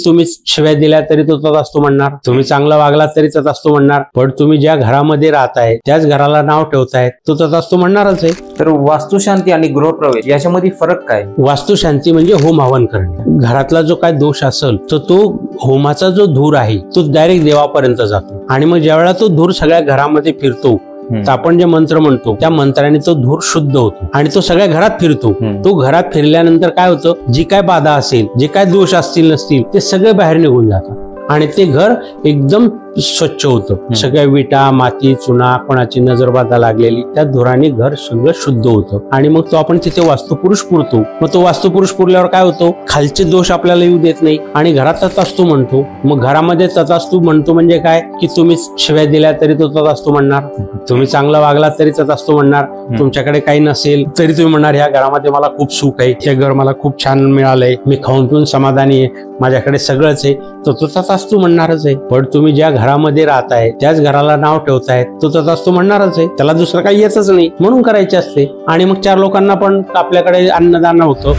तुम्ही शिव्या दिल्या तरी तो तथास्तु म्हणणार, तुम्ही चांगला वागला तरी तथास्तु म्हणणार, पण तुम्ही ज्या घरामध्ये राहताय त्याच घराला नाव ठेवताय तो तथास्तु म्हणणारच आहे. तर वास्तुशांती आणि गृहप्रवेश याच्यामध्ये फरक काय? वास्तुशांती म्हणजे होम हवन करणे. घरातला जो काय दोष असेल तर तो होमाचा जो धूर आहे तो डायरेक्ट देवापर्यंत जातो आणि मग ज्यावेळेला तो धूर सगळ्या घरामध्ये फिरतो तर आपण जे मंत्र म्हणतो त्या मंत्राने तो धूर शुद्ध होतो आणि तो सगळ्या घरात फिरतो. तो घरात फिरल्यानंतर काय होतं, जी काय बाधा असेल, जे काय दोष असतील नसतील ते सगळे बाहेर निघून जातात आणि ते घर एकदम स्वच्छ होतं. सगळ्या विटा, माती, चुना, कोणाची नजर बाधा लागलेली त्या धुराने घर सगळं शुद्ध होतं आणि मग तो आपण तिथे वास्तुपुरुष पुरतो. मग तो वास्तुपुरुष पुरल्यावर काय होतो, खालचे दोष आपल्याला येऊ देत नाही आणि घरात तथास्तु म्हणतो. मग घरामध्ये तथास्तु म्हणतो म्हणजे काय की तुम्ही शिव्या दिल्या तरी तो तथास्तु म्हणणार, तुम्ही चांगला वागला तरी तथास्तु म्हणणार, तुमच्याकडे काही नसेल तरी तुम्ही म्हणणार ह्या घरामध्ये मला खूप सुख आहे, हे घर मला खूप छान मिळालंय, मी खाऊन पिऊन समाधानी आहे, माझ्याकडे सगळंच आहे, तर तो तथास्तु म्हणणारच आहे. पण तुम्ही ज्या घरामध्ये राहताय त्याच घराला नाव ठेवताय तो तथास्तु म्हणणारच आहे. त्याला दुसरं काही येतच नाही म्हणून करायचे असते आणि मग चार लोकांना पण आपल्याकडे अन्नदान होतं.